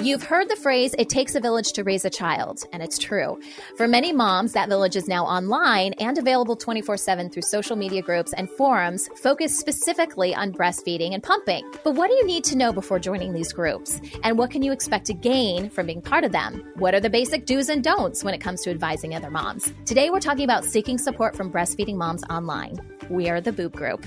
You've heard the phrase, it takes a village to raise a child, and it's true. For many moms, that village is now online and available 24/7 through social media groups and forums focused specifically on breastfeeding and pumping. But what do you need to know before joining these groups? And what can you expect to gain from being part of them? What are the basic do's and don'ts when it comes to advising other moms? Today, we're talking about seeking support from breastfeeding moms online. We are the Boob Group.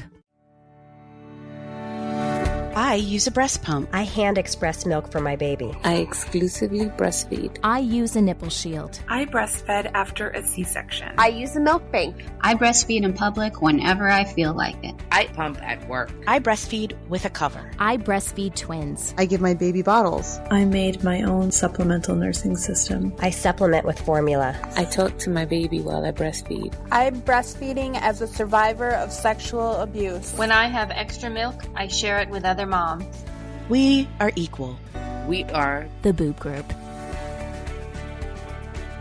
I use a breast pump. I hand express milk for my baby. I exclusively breastfeed. I use a nipple shield. I breastfed after a C-section. I use a milk bank. I breastfeed in public whenever I feel like it. I pump at work. I breastfeed with a cover. I breastfeed twins. I give my baby bottles. I made my own supplemental nursing system. I supplement with formula. I talk to my baby while I breastfeed. I'm breastfeeding as a survivor of sexual abuse. When I have extra milk, I share it with other moms. We are equal. We are the Boob Group.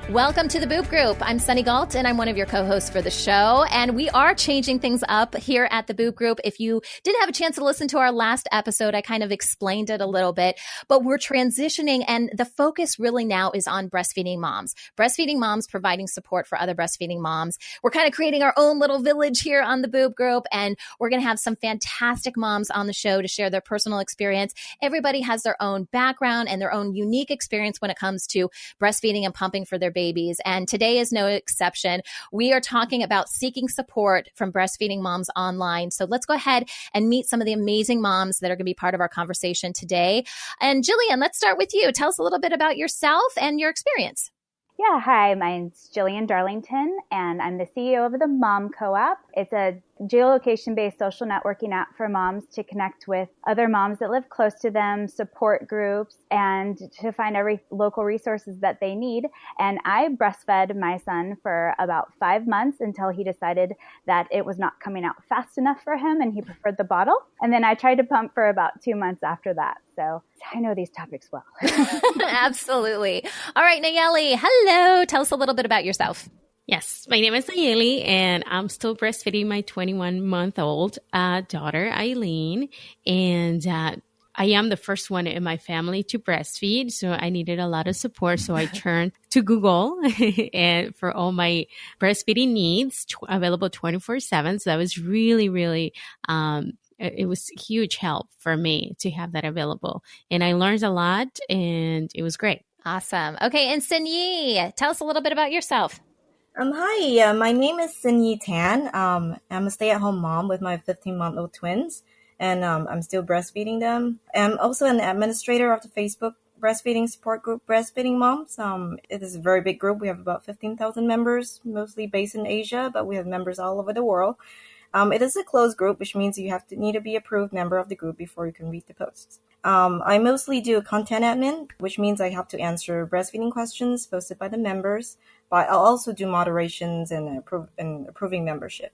Welcome to the Boob Group. I'm Sunny Galt, and I'm one of your co-hosts for the show. And we are changing things up here at the Boob Group. If you didn't have a chance to listen to our last episode, I kind of explained it a little bit. But we're transitioning, and the focus really now is on breastfeeding moms. Breastfeeding moms providing support for other breastfeeding moms. We're kind of creating our own little village here on the Boob Group, and we're going to have some fantastic moms on the show to share their personal experience. Everybody has their own background and their own unique experience when it comes to breastfeeding and pumping for their babies. And today is no exception. We are talking about seeking support from breastfeeding moms online. So let's go ahead and meet some of the amazing moms that are going to be part of our conversation today. And Jillian, let's start with you. Tell us a little bit about yourself and your experience. Yeah, hi, my name's Jillian Darlington, and I'm the CEO of the Mom Co-op. It's a geolocation-based social networking app for moms to connect with other moms that live close to them, support groups, and to find every local resources that they need. And I breastfed my son for about 5 months until he decided that it was not coming out fast enough for him and he preferred the bottle. And then I tried to pump for about 2 months after that. So I know these topics well. Absolutely. All right, Nayeli, hello. Tell us a little bit about yourself. Yes, my name is Nayeli, and I'm still breastfeeding my 21-month-old daughter, Eileen. And I am the first one in my family to breastfeed, so I needed a lot of support. So I turned to Google and for all my breastfeeding needs, available 24/7. So that was really, really it was a huge help for me to have that available. And I learned a lot, and it was great. Awesome. Okay, and Sinyi, tell us a little bit about yourself. Hi, my name is Sinyi Tan. I'm a stay-at-home mom with my 15-month-old twins, and I'm still breastfeeding them. I'm also an administrator of the Facebook breastfeeding support group, Breastfeeding Moms. It is a very big group. We have about 15,000 members, mostly based in Asia, but we have members all over the world. It is a closed group, which means you need to be approved member of the group before you can read the posts. I mostly do content admin, which means I have to answer breastfeeding questions posted by the members, but I'll also do moderations and approving membership.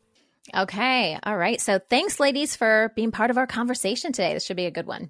Okay. All right. So thanks, ladies, for being part of our conversation today. This should be a good one.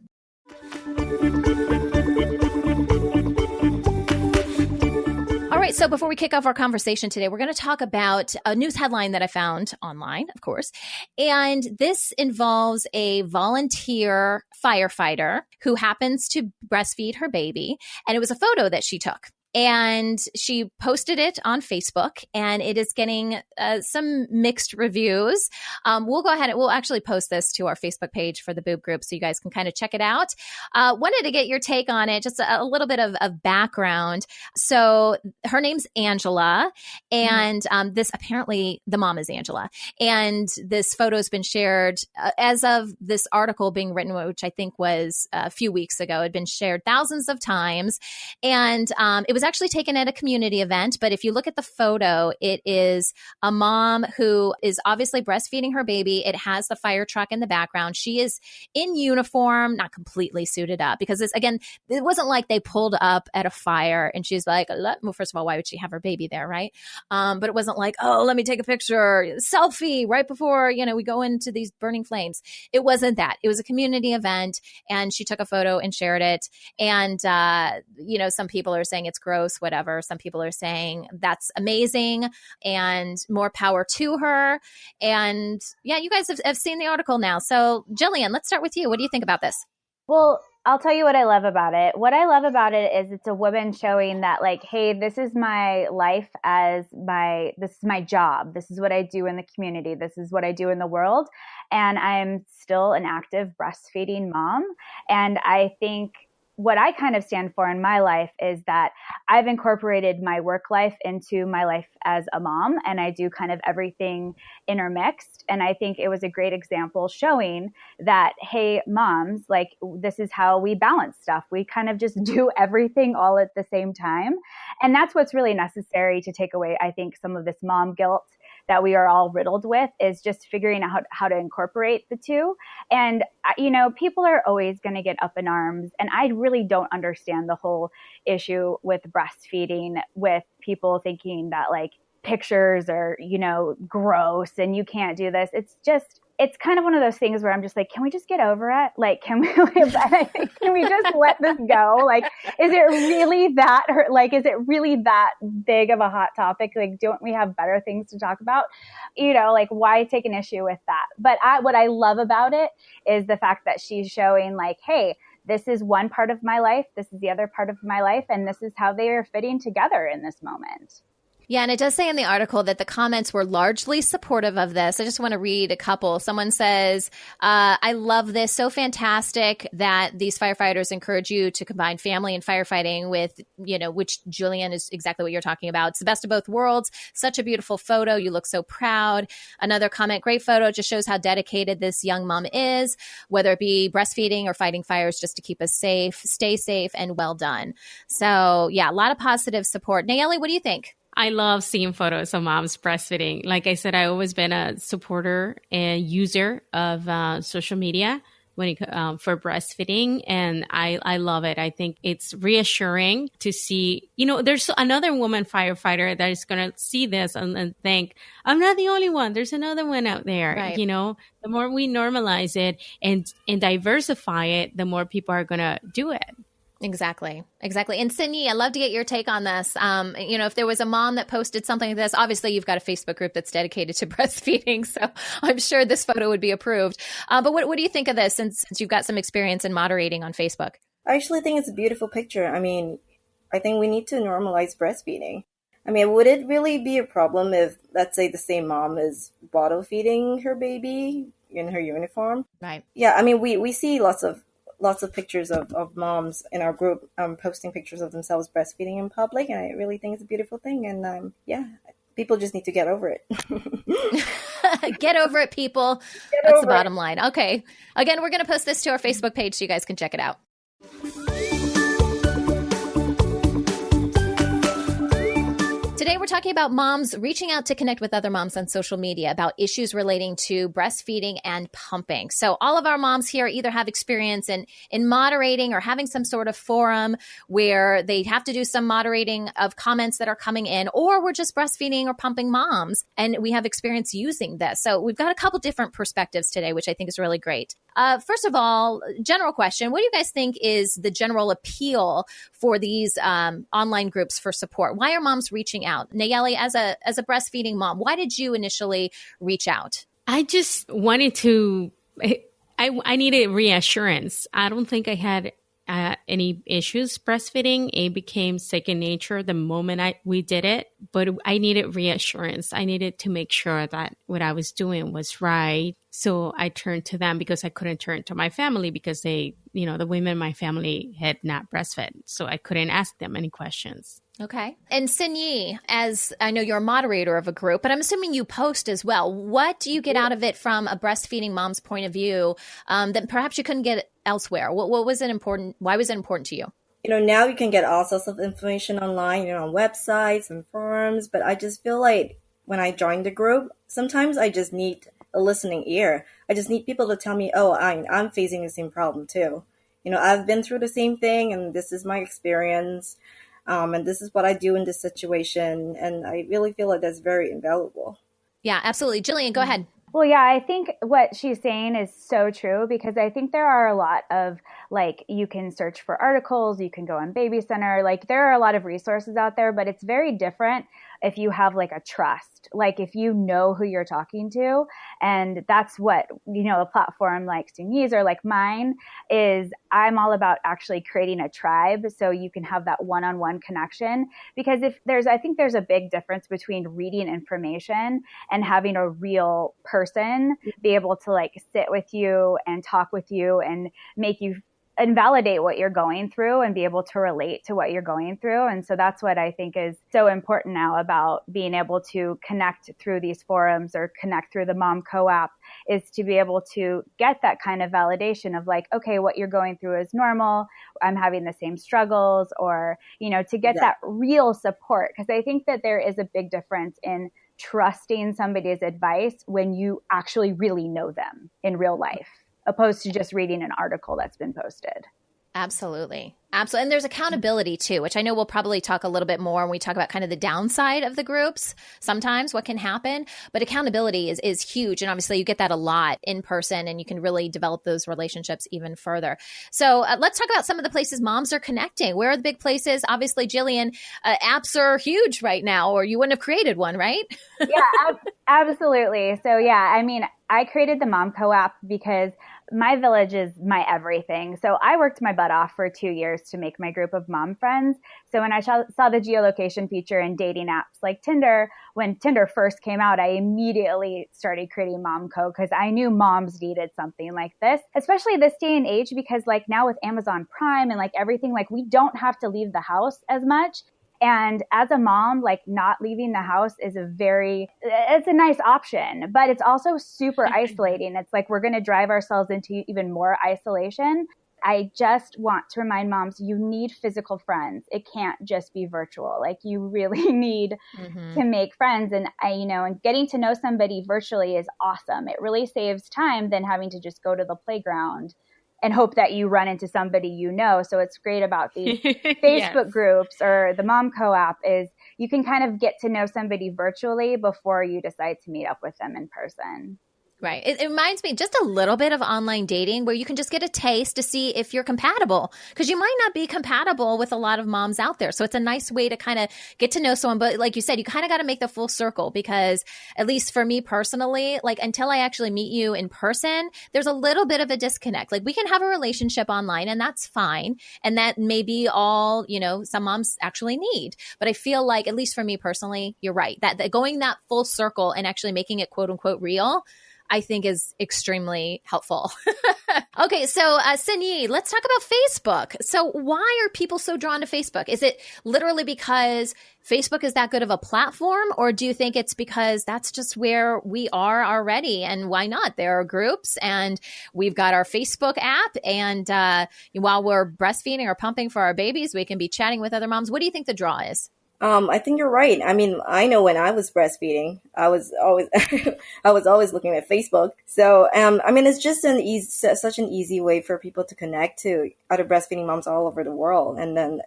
All right, so before we kick off our conversation today, we're going to talk about a news headline that I found online, of course. And this involves a volunteer firefighter who happens to breastfeed her baby. And it was a photo that she took. And she posted it on Facebook, and it is getting some mixed reviews. We'll go ahead and we'll actually post this to our Facebook page for the Boob Group so you guys can kind of check it out. Wanted to get your take on it, just a little bit of background. So her name's Angela, and this apparently the mom is Angela. And this photo has been shared as of this article being written, which I think was a few weeks ago. It had been shared thousands of times. And it was actually taken at a community event, but if you look at the photo, it is a mom who is obviously breastfeeding her baby. It has the fire truck in the background. She is in uniform, not completely suited up, because it wasn't like they pulled up at a fire and she's like, well, first of all, why would she have her baby there, right? But it wasn't like, oh, let me take a picture, selfie right before, we go into these burning flames. It wasn't that. It was a community event, and she took a photo and shared it. And, some people are saying it's gross, whatever. Some people are saying that's amazing and more power to her. And yeah, you guys have seen the article now. So Jillian, let's start with you. What do you think about this? Well, I'll tell you what I love about it. What I love about it is it's a woman showing that like, hey, this is my life this is my job. This is what I do in the community. This is what I do in the world. And I'm still an active breastfeeding mom. And I think what I kind of stand for in my life is that I've incorporated my work life into my life as a mom, and I do kind of everything intermixed. And I think it was a great example showing that, hey, moms, like this is how we balance stuff. We kind of just do everything all at the same time. And that's what's really necessary to take away, I think, some of this mom guilt that we are all riddled with, is just figuring out how to incorporate the two. And, people are always going to get up in arms. And I really don't understand the whole issue with breastfeeding, with people thinking that like pictures are, gross and you can't do this. It's kind of one of those things where I'm just like, can we just get over it? Like, can we just let this go? Like, is it really that big of a hot topic? Like, don't we have better things to talk about? Like, why take an issue with that? But what I love about it is the fact that she's showing like, hey, this is one part of my life. This is the other part of my life. And this is how they are fitting together in this moment. Yeah, and it does say in the article that the comments were largely supportive of this. I just want to read a couple. Someone says, I love this. So fantastic that these firefighters encourage you to combine family and firefighting with, which Julian is exactly what you're talking about. It's the best of both worlds. Such a beautiful photo. You look so proud. Another comment, great photo. Just shows how dedicated this young mom is, whether it be breastfeeding or fighting fires just to keep us safe. Stay safe and well done. So yeah, a lot of positive support. Nayeli, what do you think? I love seeing photos of moms breastfeeding. Like I said, I've always been a supporter and user of social media for breastfeeding, and I love it. I think it's reassuring to see, there's another woman firefighter that is going to see this and think, I'm not the only one. There's another one out there. Right. The more we normalize it and diversify it, the more people are going to do it. Exactly. And Cindy, I'd love to get your take on this. If there was a mom that posted something like this, obviously you've got a Facebook group that's dedicated to breastfeeding, so I'm sure this photo would be approved. But what do you think of this since you've got some experience in moderating on Facebook? I actually think it's a beautiful picture. I mean, I think we need to normalize breastfeeding. I mean, would it really be a problem if, let's say, the same mom is bottle feeding her baby in her uniform? Right. Yeah, I mean, we see lots of pictures of moms in our group posting pictures of themselves breastfeeding in public, and I really think it's a beautiful thing. And people just need to get over it. Get over it, people. That's the bottom line. Okay. Again, we're going to post this to our Facebook page so you guys can check it out. Today, we're talking about moms reaching out to connect with other moms on social media about issues relating to breastfeeding and pumping. So all of our moms here either have experience in moderating or having some sort of forum where they have to do some moderating of comments that are coming in, or we're just breastfeeding or pumping moms, and we have experience using this. So we've got a couple different perspectives today, which I think is really great. First of all, general question, what do you guys think is the general appeal for these online groups for support? Why are moms reaching out? Nayeli, as a breastfeeding mom, why did you initially reach out? I just wanted to, I needed reassurance. I don't think I had any issues breastfeeding. It became second nature the moment we did it, but I needed reassurance. I needed to make sure that what I was doing was right. So I turned to them because I couldn't turn to my family because the women in my family had not breastfed. So I couldn't ask them any questions. Okay. And Sinyi, as I know you're a moderator of a group, but I'm assuming you post as well. What do you get out of it from a breastfeeding mom's point of view that perhaps you couldn't get elsewhere? What was it important? Why was it important to you? Now you can get all sorts of information online, on websites and forums, but I just feel like when I joined the group, sometimes I just need a listening ear. I just need people to tell me, oh, I'm facing the same problem too. I've been through the same thing, and this is my experience, and this is what I do in this situation, and I really feel like that's very invaluable. Yeah, absolutely. Jillian, go ahead. Well, yeah, I think what she's saying is so true, because I think there are a lot of, you can search for articles, you can go on Baby Center, there are a lot of resources out there, but it's very different if you have like a trust, like if you know who you're talking to. And that's what, a platform like Sunyi's or like mine is. I'm all about actually creating a tribe so you can have that one-on-one connection. Because I think there's a big difference between reading information and having a real person be able to like sit with you and talk with you and make you and validate what you're going through and be able to relate to what you're going through. And so that's what I think is so important now about being able to connect through these forums or connect through the Mom Co-op, is to be able to get that kind of validation of like, okay, what you're going through is normal. I'm having the same struggles, or, to get that real support. Because I think that there is a big difference in trusting somebody's advice when you actually really know them in real life, opposed to just reading an article that's been posted. Absolutely. Absolutely. And there's accountability too, which I know we'll probably talk a little bit more when we talk about kind of the downside of the groups, sometimes what can happen. But accountability is huge. And obviously you get that a lot in person, and you can really develop those relationships even further. So let's talk about some of the places moms are connecting. Where are the big places? Obviously, Jillian, apps are huge right now, or you wouldn't have created one, right? Yeah, absolutely. So I created the Mom Co-op because my village is my everything. So I worked my butt off for 2 years to make my group of mom friends. So when I saw the geolocation feature in dating apps like Tinder, when Tinder first came out, I immediately started creating Mom Co, because I knew moms needed something like this, especially this day and age, because like now with Amazon Prime and like everything, like we don't have to leave the house as much. And as a mom, like not leaving the house is it's a nice option, but it's also super isolating. It's like we're going to drive ourselves into even more isolation. I just want to remind moms, you need physical friends. It can't just be virtual. Like you really need to make friends. And and getting to know somebody virtually is awesome. It really saves time than having to just go to the playground and hope that you run into somebody So it's great about these Facebook groups or the Mom Co-op is you can kind of get to know somebody virtually before you decide to meet up with them in person. Right. It reminds me just a little bit of online dating, where you can just get a taste to see if you're compatible, because you might not be compatible with a lot of moms out there. So it's a nice way to kind of get to know someone. But like you said, you kind of got to make the full circle, because at least for me personally, like until I actually meet you in person, there's a little bit of a disconnect. Like we can have a relationship online and that's fine. And that may be all, some moms actually need. But I feel like, at least for me personally, you're right. That going that full circle and actually making it quote unquote real, I think is extremely helpful. Okay, so Sunyi, let's talk about Facebook. So why are people so drawn to Facebook? Is it literally because Facebook is that good of a platform, or do you think it's because that's just where we are already? And why not? There are groups, and we've got our Facebook app, and while we're breastfeeding or pumping for our babies, we can be chatting with other moms. What do you think the draw is? I think you're right. I mean, I know when I was breastfeeding, I was always, I was always looking at Facebook. So, it's just such an easy way for people to connect to other breastfeeding moms all over the world. And then,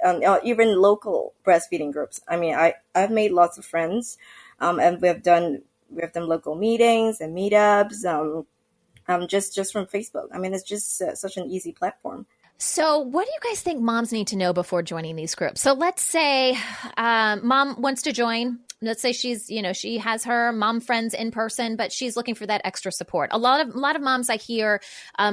even local breastfeeding groups. I've made lots of friends, and we've done local meetings and meetups, just from Facebook. It's just such an easy platform. So what do you guys think moms need to know before joining these groups? So let's say mom wants to join. Let's say she's, she has her mom friends in person, but she's looking for that extra support. A lot of moms I hear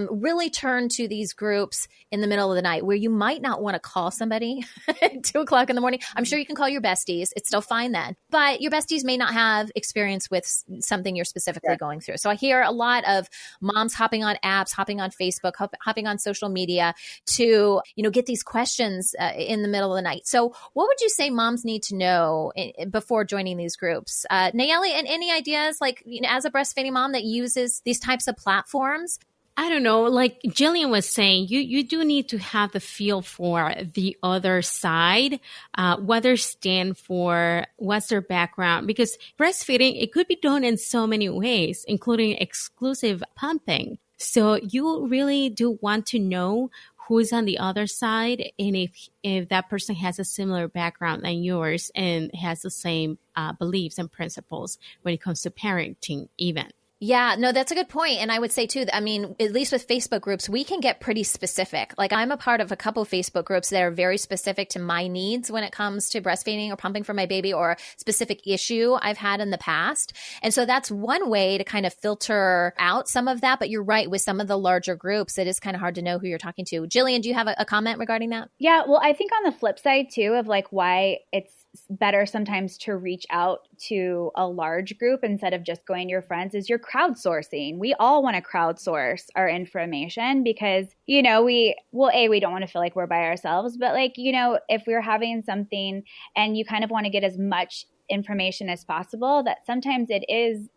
really turn to these groups in the middle of the night, where you might not want to call somebody at 2:00 in the morning. I'm sure you can call your besties. It's still fine then. But your besties may not have experience with something you're specifically going through. So I hear a lot of moms hopping on apps, hopping on Facebook, hopping on social media to, get these questions in the middle of the night. So what would you say moms need to know before joining these groups? Nayeli, and any ideas, like, as a breastfeeding mom that uses these types of platforms? I don't know, like Jillian was saying, you do need to have the feel for the other side, what they stand for, what's their background, because breastfeeding, it could be done in so many ways, including exclusive pumping. So you really do want to know who's on the other side, and if that person has a similar background than yours and has the same beliefs and principles when it comes to parenting even. Yeah, no, that's a good point. And I would say too, I mean, at least with Facebook groups, we can get pretty specific. Like I'm a part of a couple of Facebook groups that are very specific to my needs when it comes to breastfeeding or pumping for my baby or a specific issue I've had in the past. And so that's one way to kind of filter out some of that. But you're right, with some of the larger groups, it is kind of hard to know who you're talking to. Jillian, do you have a comment regarding that? Yeah, well, I think on the flip side too of like why it's better sometimes to reach out to a large group instead of just going to your friends is you're crowdsourcing. We all want to crowdsource our information because, we don't want to feel like we're by ourselves, but like, if we're having something and you kind of want to get as much information as possible, that sometimes it is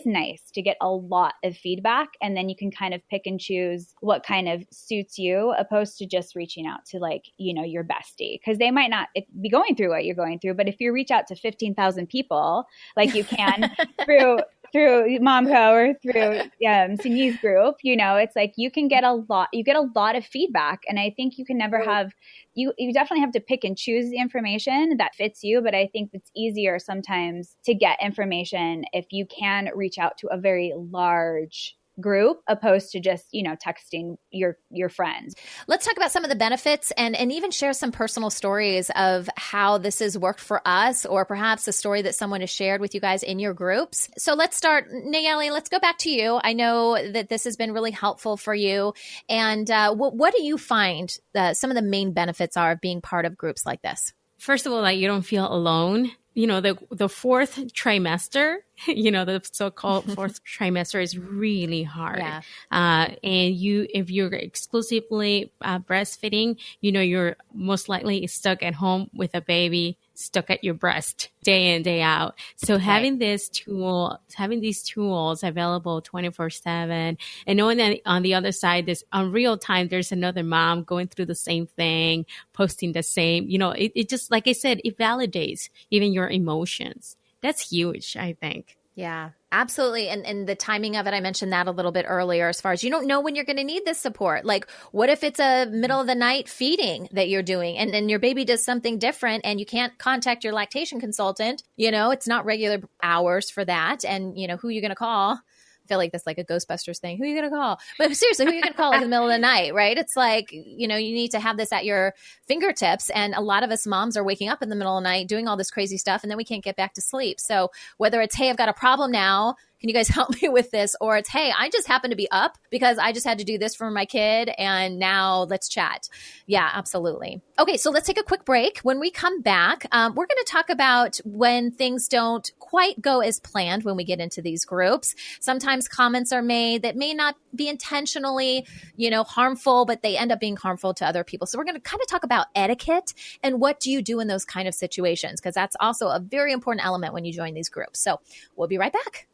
nice to get a lot of feedback, and then you can kind of pick and choose what kind of suits you, opposed to just reaching out to like your bestie, because they might not be going through what you're going through. But if you reach out to 15,000 people like you can through MomCo or through Sunyi's group, it's like you get a lot of feedback, and I think you can never have you definitely have to pick and choose the information that fits you. But I think it's easier sometimes to get information if you can reach out to a very large group opposed to just, texting your friends. Let's talk about some of the benefits and even share some personal stories of how this has worked for us, or perhaps a story that someone has shared with you guys in your groups. So let's start, Nayeli, let's go back to you. I know that this has been really helpful for you. And what do you find some of the main benefits are of being part of groups like this? First of all, like you don't feel alone. The fourth trimester, the so-called fourth trimester is really hard. Yeah. And if you're exclusively breastfeeding, you're most likely stuck at home with a baby stuck at your breast day in, day out. So having these tools available 24/7, and knowing that on the other side, on real time, there's another mom going through the same thing, posting the same, it just, like I said, it validates even your emotions. That's huge, I think. Yeah, absolutely. And the timing of it, I mentioned that a little bit earlier, as far as you don't know when you're going to need this support. Like, what if it's a middle of the night feeding that you're doing and then your baby does something different and you can't contact your lactation consultant? It's not regular hours for that. And, who are you going to call? I feel like that's like a Ghostbusters thing. Who are you going to call? But seriously, who are you going to call like in the middle of the night, right? It's like, you need to have this at your fingertips. And a lot of us moms are waking up in the middle of the night doing all this crazy stuff, and then we can't get back to sleep. So whether it's, hey, I've got a problem now, can you guys help me with this? Or it's, hey, I just happen to be up because I just had to do this for my kid, and now let's chat. Yeah, absolutely. Okay, so let's take a quick break. When we come back, we're going to talk about when things don't quite go as planned when we get into these groups. Sometimes comments are made that may not be intentionally, harmful, but they end up being harmful to other people. So we're going to kind of talk about etiquette and what do you do in those kind of situations, because that's also a very important element when you join these groups. So we'll be right back.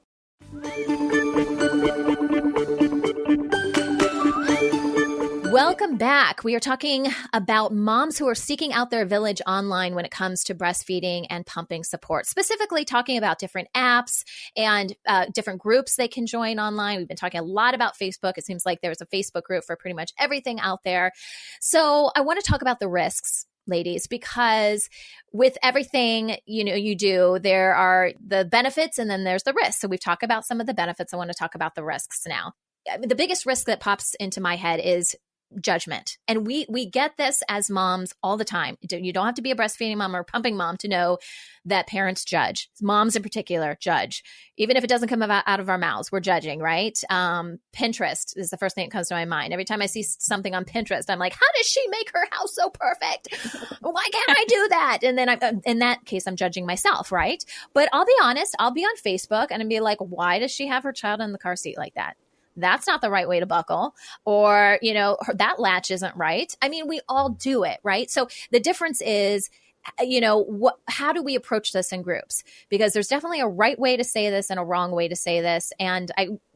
Welcome back. We are talking about moms who are seeking out their village online when it comes to breastfeeding and pumping support, specifically talking about different apps and different groups they can join online. We've been talking a lot about Facebook. It seems like there's a Facebook group for pretty much everything out there. So I want to talk about the risks, ladies, because with everything, you do, there are the benefits and then there's the risks. So we've talked about some of the benefits. I want to talk about the risks now. The biggest risk that pops into my head is judgment. And we get this as moms all the time. You don't have to be a breastfeeding mom or pumping mom to know that parents judge. Moms in particular judge. Even if it doesn't come out of our mouths, we're judging, right? Pinterest is the first thing that comes to my mind. Every time I see something on Pinterest, I'm like, how does she make her house so perfect? Why can't I do that? And then in that case, I'm judging myself, right? But I'll be honest, I'll be on Facebook and I'll be like, why does she have her child in the car seat like that? That's not the right way to buckle, or, that latch isn't right. I mean, we all do it, right? So the difference is, how do we approach this in groups? Because there's definitely a right way to say this and a wrong way to say this. And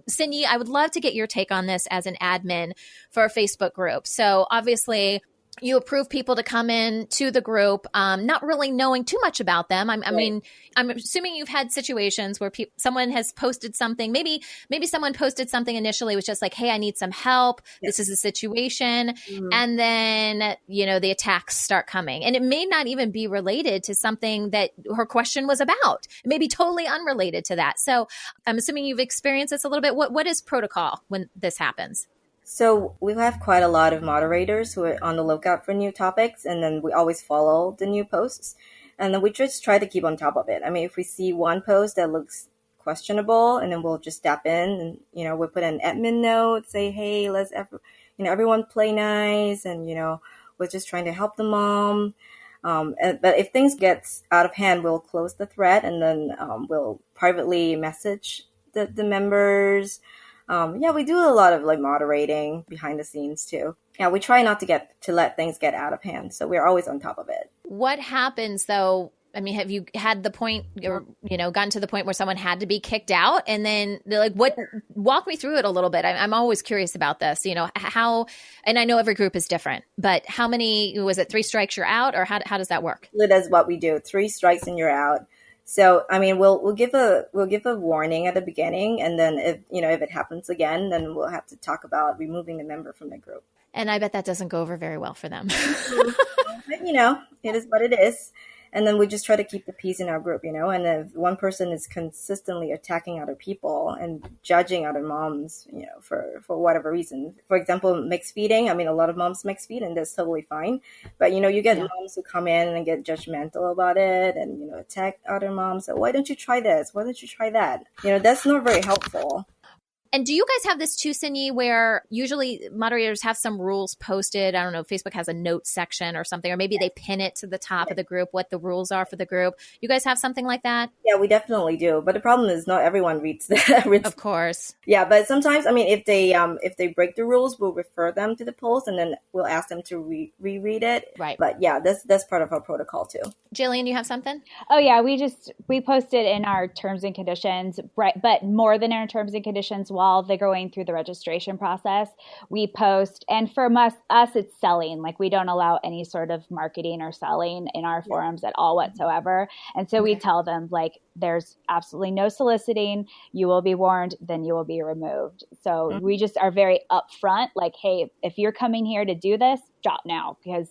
Cindy, I would love to get your take on this as an admin for a Facebook group. So obviously, you approve people to come in to the group, not really knowing too much about them. I mean, I'm assuming you've had situations where someone has posted something. Maybe someone posted something initially was just like, "Hey, I need some help. This is a situation," and then the attacks start coming, and it may not even be related to something that her question was about. It may be totally unrelated to that. So I'm assuming you've experienced this a little bit. What is protocol when this happens? So we have quite a lot of moderators who are on the lookout for new topics, and then we always follow the new posts, and then we just try to keep on top of it. I mean, if we see one post that looks questionable, and then we'll just step in and we'll put an admin note, say, hey, let's everyone play nice, and we're just trying to help the mom. But if things get out of hand, we'll close the thread, and then we'll privately message the members. We do a lot of moderating behind the scenes too. Yeah, we try not to let things get out of hand. So we're always on top of it. What happens though? I mean, have you had the point or, gotten to the point where someone had to be kicked out and then they're like, walk me through it a little bit. I'm always curious about this, how, and I know every group is different, but how many, was it 3 strikes you're out, or how does that work? That's what we do. 3 strikes and you're out. So, I mean, we'll give a warning at the beginning, and then if it happens again, then we'll have to talk about removing the member from the group. And I bet that doesn't go over very well for them. But, it is what it is. And then we just try to keep the peace in our group, and if one person is consistently attacking other people and judging other moms, for whatever reason, for example, mixed feeding. I mean, a lot of moms mix feed, and that's totally fine. But, you get moms who come in and get judgmental about it and, attack other moms. So why don't you try this? Why don't you try that? That's not very helpful. And do you guys have this too, Cindy, where usually moderators have some rules posted? I don't know, Facebook has a notes section or something, or maybe they pin it to the top of the group, what the rules are for the group. You guys have something like that? Yeah, we definitely do. But the problem is not everyone reads that. Of course. Yeah, but sometimes, I mean, if they break the rules, we'll refer them to the post, and then we'll ask them to reread it. Right. But yeah, that's part of our protocol too. Jillian, you have something? Oh yeah, we posted in our terms and conditions, right? But more than our terms and conditions, while they're going through the registration process, we post, and for us it's selling. Like, we don't allow any sort of marketing or selling in our forums at all whatsoever. And so we tell them, like, there's absolutely no soliciting. You will be warned, then you will be removed. So we just are very upfront, like, hey, if you're coming here to do this, drop now, because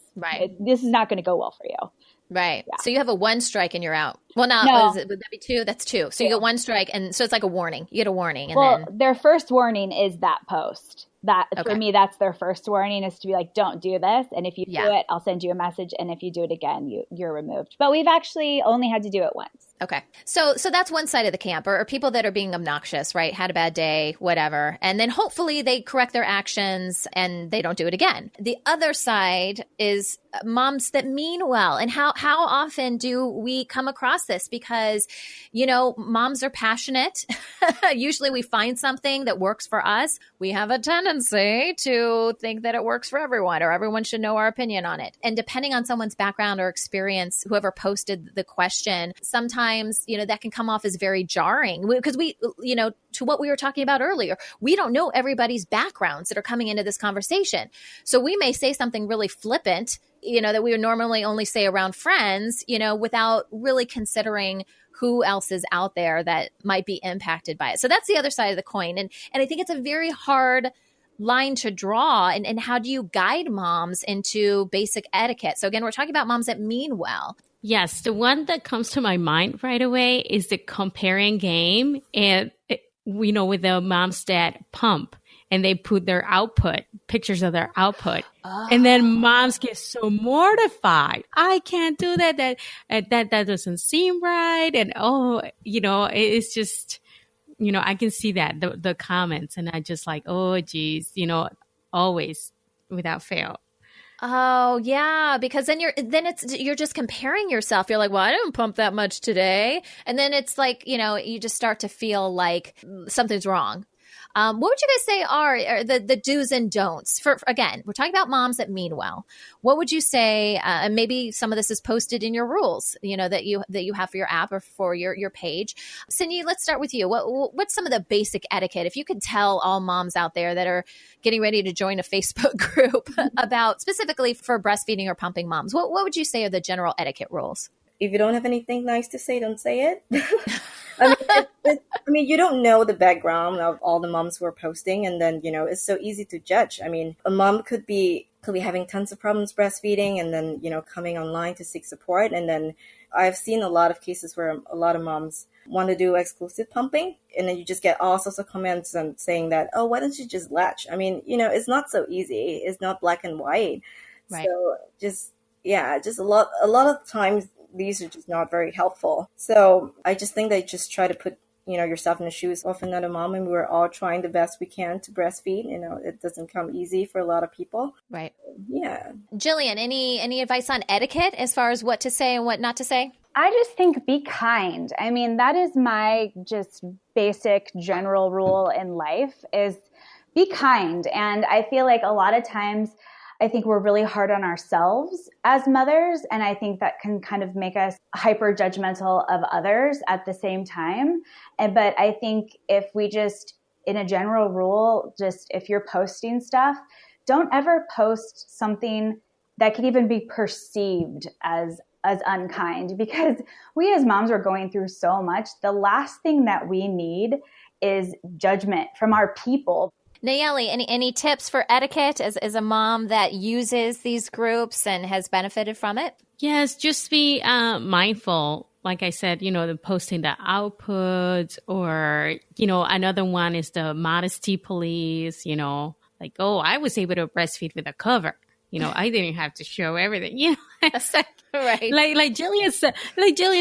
this is not going to go well for you. Right. Yeah. So you have a 1 strike and you're out. Well, no. Would that be 2? That's 2. So you get 1 strike, and so it's like a warning. You get a warning. And then their first warning is that post. That for me, that's their first warning, is to be like, don't do this. And if you do it, I'll send you a message. And if you do it again, you're removed. But we've actually only had to do it once. Okay. So that's one side of the camp, or people that are being obnoxious, right? Had a bad day, whatever. And then hopefully they correct their actions and they don't do it again. The other side is moms that mean well. And how often do we come across this? Because, moms are passionate. Usually we find something that works for us. We have a tendency to think that it works for everyone, or everyone should know our opinion on it. And depending on someone's background or experience, whoever posted the question, sometimes, that can come off as very jarring, because we, to what we were talking about earlier, we don't know everybody's backgrounds that are coming into this conversation. So we may say something really flippant, that we would normally only say around friends, without really considering who else is out there that might be impacted by it. So that's the other side of the coin. And I think it's a very hard line to draw. And how do you guide moms into basic etiquette? So again, we're talking about moms that mean well. Yes, the one that comes to my mind right away is the comparing game. And, with the moms that pump and they put their output, pictures of their output. Oh. And then moms get so mortified. I can't do that. That doesn't seem right. And, it's just, I can see that, the comments, and I just like, oh, geez, always without fail. Oh, yeah, because then you're just comparing yourself. You're like, well, I didn't pump that much today. And then it's like, you just start to feel like something's wrong. What would you guys say are the do's and don'ts? For again, we're talking about moms that mean well. What would you say? And maybe some of this is posted in your rules, that you have for your app or for your page. Cindy, let's start with you. What's some of the basic etiquette? If you could tell all moms out there that are getting ready to join a Facebook group about specifically for breastfeeding or pumping moms, what would you say are the general etiquette rules? If you don't have anything nice to say, don't say it. I mean, you don't know the background of all the moms who are posting, and then, it's so easy to judge. I mean, a mom could be having tons of problems breastfeeding and then, coming online to seek support. And then I've seen a lot of cases where a lot of moms want to do exclusive pumping, and then you just get all sorts of comments and saying that, oh, why don't you just latch? I mean, it's not so easy. It's not black and white. Right. So just a lot of times these are just not very helpful. So I just think they just try to put, yourself in the shoes of another mom, and we're all trying the best we can to breastfeed. It doesn't come easy for a lot of people. Right. Yeah. Jillian, any advice on etiquette as far as what to say and what not to say? I just think be kind. I mean, that is my just basic general rule in life is be kind. And I feel like a lot of times I think we're really hard on ourselves as mothers. And I think that can kind of make us hyper judgmental of others at the same time. But I think if we just, in a general rule, just if you're posting stuff, don't ever post something that could even be perceived as unkind, because we as moms are going through so much. The last thing that we need is judgment from our people. Nayeli, any tips for etiquette as a mom that uses these groups and has benefited from it? Yes, just be mindful. Like I said, the posting the outputs, or, another one is the modesty police, like, oh, I was able to breastfeed with a cover. I didn't have to show everything. Right. Like Jillian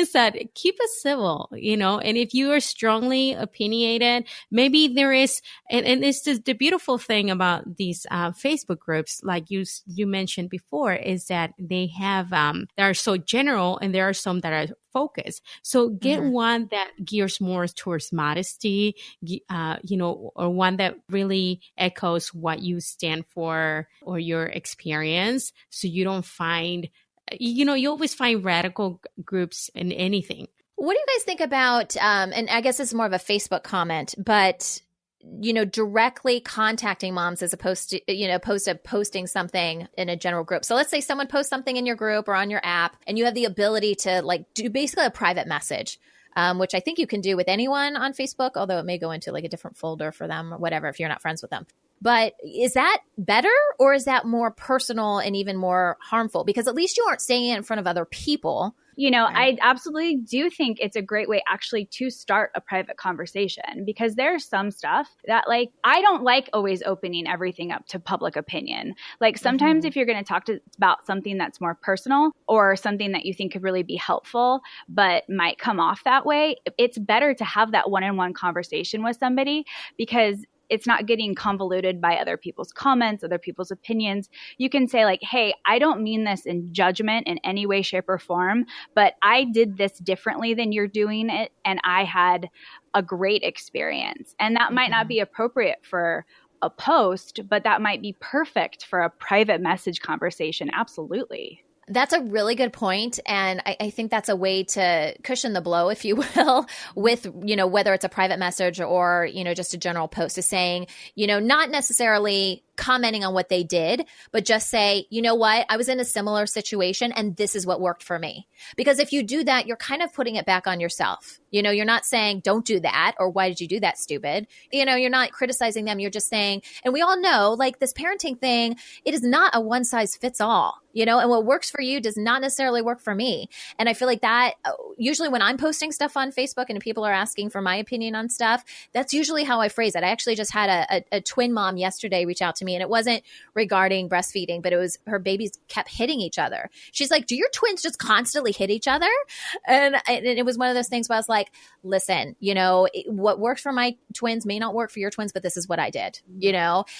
said, keep it civil, and if you are strongly opinionated, maybe there is, and it's just the beautiful thing about these Facebook groups, like you mentioned before, is that they have, they are so general, and there are some that are focused. So get one that gears more towards modesty, or one that really echoes what you stand for or your experience. So you don't find, you always find radical groups in anything. What do you guys think about, and I guess it's more of a Facebook comment, but directly contacting moms as opposed to posting something in a general group. So let's say someone posts something in your group or on your app, and you have the ability to do basically a private message, which I think you can do with anyone on Facebook, although it may go into a different folder for them or whatever if you're not friends with them. But is that better, or is that more personal and even more harmful? Because at least you aren't saying it in front of other people. I absolutely do think it's a great way actually to start a private conversation, because there's some stuff that I don't like always opening everything up to public opinion. Sometimes if you're going to talk about something that's more personal or something that you think could really be helpful, but might come off that way, it's better to have that one-on-one conversation with somebody, because it's not getting convoluted by other people's comments, other people's opinions. You can say hey, I don't mean this in judgment in any way, shape, or form, but I did this differently than you're doing it, and I had a great experience. And that might not be appropriate for a post, but that might be perfect for a private message conversation. Absolutely. That's a really good point. And I think that's a way to cushion the blow, if you will, with, whether it's a private message or, just a general post, is saying, not necessarily commenting on what they did, but just say, you know what, I was in a similar situation and this is what worked for me. Because if you do that, you're kind of putting it back on yourself. You're not saying, don't do that, or why did you do that, stupid? You're not criticizing them. You're just saying, and we all know, this parenting thing, it is not a one size fits all, and what works for you does not necessarily work for me. And I feel like that usually when I'm posting stuff on Facebook and people are asking for my opinion on stuff, that's usually how I phrase it. I actually just had a twin mom yesterday reach out to me, and it wasn't regarding breastfeeding, but it was her babies kept hitting each other. She's like, do your twins just constantly hit each other? And it was one of those things where I was like, listen, what works for my twins may not work for your twins, but this is what I did,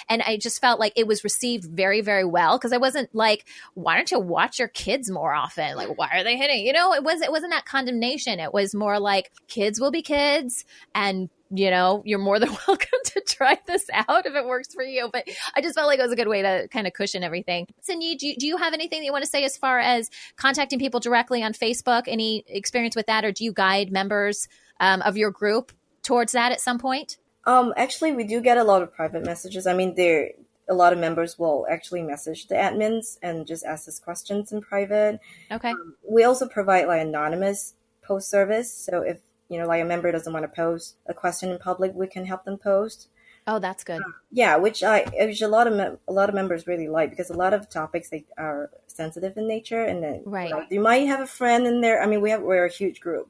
and I just felt like it was received very, very well, because I wasn't like, why don't you watch your kids more often? Why are they hitting? It wasn't that condemnation. It was more like, kids will be kids, and you're more than welcome to try this out if it works for you. But I just felt like it was a good way to kind of cushion everything. Cindy, do you have anything that you want to say as far as contacting people directly on Facebook? Any experience with that? Or do you guide members of your group towards that at some point? Actually, we do get a lot of private messages. I mean, a lot of members will actually message the admins and just ask us questions in private. Okay. We also provide like anonymous post service. So if like a member doesn't want to post a question in public, we can help them post. Oh, that's good. Yeah, which a lot of members really like, because a lot of topics they are sensitive in nature, and then you might have a friend in there. I mean, we're a huge group,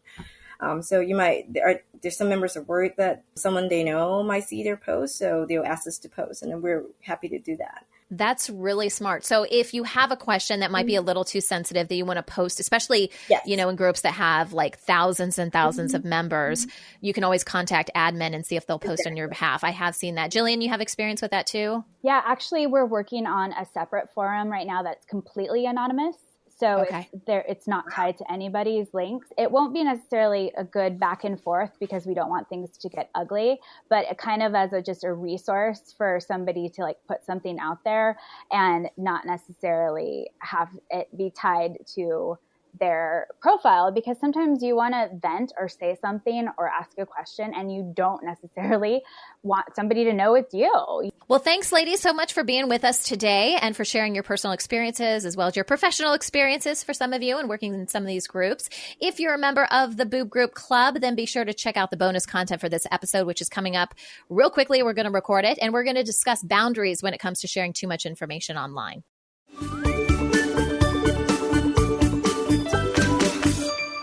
so there's some members are worried that someone they know might see their post, so they'll ask us to post, and then we're happy to do that. That's really smart. So if you have a question that might be a little too sensitive that you want to post, especially, in groups that have like thousands and thousands of members, you can always contact admin and see if they'll post on your behalf. I have seen that. Jillian, you have experience with that too? Yeah, actually, we're working on a separate forum right now that's completely anonymous. So it's not tied to anybody's links. It won't be necessarily a good back and forth because we don't want things to get ugly, but it kind of as just a resource for somebody to like put something out there and not necessarily have it be tied to their profile, because sometimes you want to vent or say something or ask a question and you don't necessarily want somebody to know it's you. Well, thanks, ladies, so much for being with us today and for sharing your personal experiences as well as your professional experiences for some of you and working in some of these groups. If you're a member of the Boob Group Club, then be sure to check out the bonus content for this episode, which is coming up real quickly. We're going to record it, and we're going to discuss boundaries when it comes to sharing too much information online.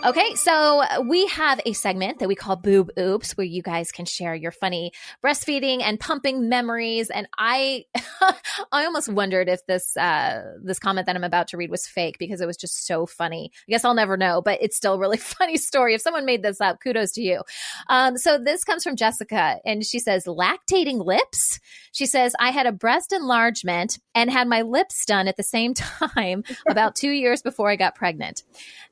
Okay, so we have a segment that we call Boob Oops, where you guys can share your funny breastfeeding and pumping memories. And I almost wondered if this comment that I'm about to read was fake, because it was just so funny. I guess I'll never know, but it's still a really funny story. If someone made this up, kudos to you. So this comes from Jessica, and she says, lactating lips. She says, I had a breast enlargement and had my lips done at the same time about 2 years before I got pregnant.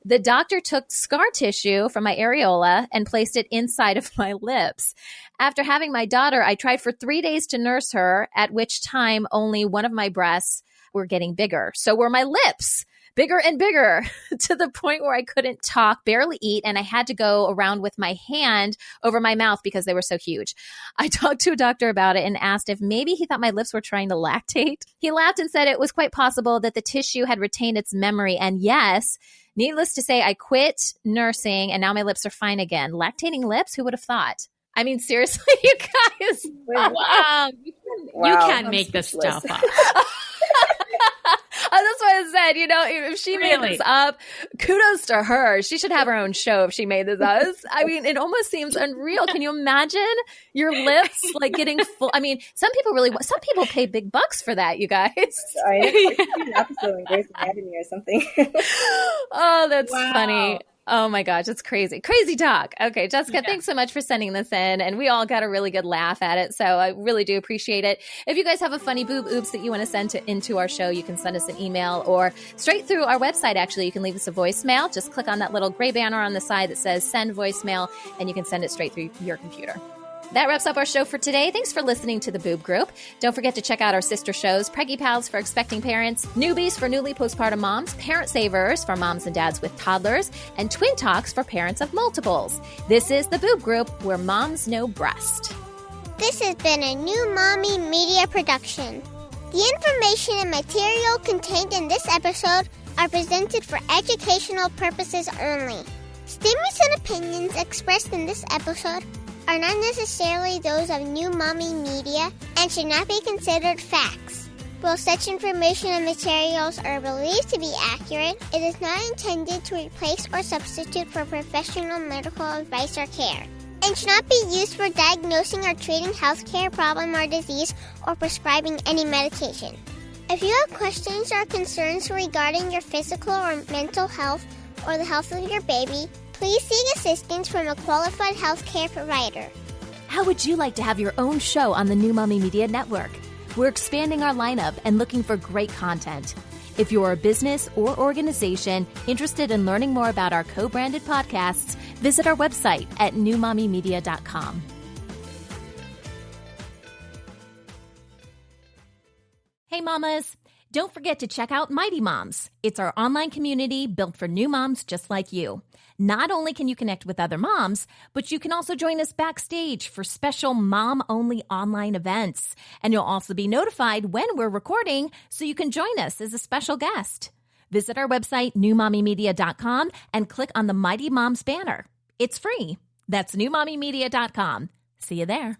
The doctor took scar tissue from my areola and placed it inside of my lips. After having my daughter, I tried for 3 days to nurse her, at which time only one of my breasts were getting bigger. So were my lips. Bigger and bigger, to the point where I couldn't talk, barely eat, and I had to go around with my hand over my mouth because they were so huge. I talked to a doctor about it and asked if maybe he thought my lips were trying to lactate. He laughed and said it was quite possible that the tissue had retained its memory. And yes, needless to say, I quit nursing and now my lips are fine again. Lactating lips? Who would have thought? I mean, seriously, you guys. Wow. You can't make this stuff up. That's what I said. If she made this up, kudos to her. She should have her own show if she made this up. I mean, it almost seems unreal. Can you imagine your lips like getting full? I mean, some people pay big bucks for that, you guys. I know. An episode in Grey's Anatomy or something. Oh, that's funny. Oh my gosh, it's crazy. Crazy talk. Okay, Jessica, thanks so much for sending this in. And we all got a really good laugh at it. So I really do appreciate it. If you guys have a funny boob oops that you want to send into our show, you can send us an email or straight through our website. Actually, you can leave us a voicemail. Just click on that little gray banner on the side that says send voicemail, and you can send it straight through your computer. That wraps up our show for today. Thanks for listening to the Boob Group. Don't forget to check out our sister shows, Preggy Pals for expecting parents, Newbies for newly postpartum moms, Parent Savers for moms and dads with toddlers, and Twin Talks for parents of multiples. This is the Boob Group, where moms know breast. This has been a New Mommy Media production. The information and material contained in this episode are presented for educational purposes only. Statements and opinions expressed in this episode are not necessarily those of New Mommy Media and should not be considered facts. While such information and materials are believed to be accurate, it is not intended to replace or substitute for professional medical advice or care, and should not be used for diagnosing or treating healthcare problem or disease or prescribing any medication. If you have questions or concerns regarding your physical or mental health or the health of your baby, please seek assistance from a qualified healthcare provider. How would you like to have your own show on the New Mommy Media Network? We're expanding our lineup and looking for great content. If you're a business or organization interested in learning more about our co-branded podcasts, visit our website at newmommymedia.com. Hi, mamas. Don't forget to check out Mighty Moms. It's our online community built for new moms just like you. Not only can you connect with other moms, but you can also join us backstage for special mom-only online events. And you'll also be notified when we're recording so you can join us as a special guest. Visit our website, newmommymedia.com, and click on the Mighty Moms banner. It's free. That's newmommymedia.com. See you there.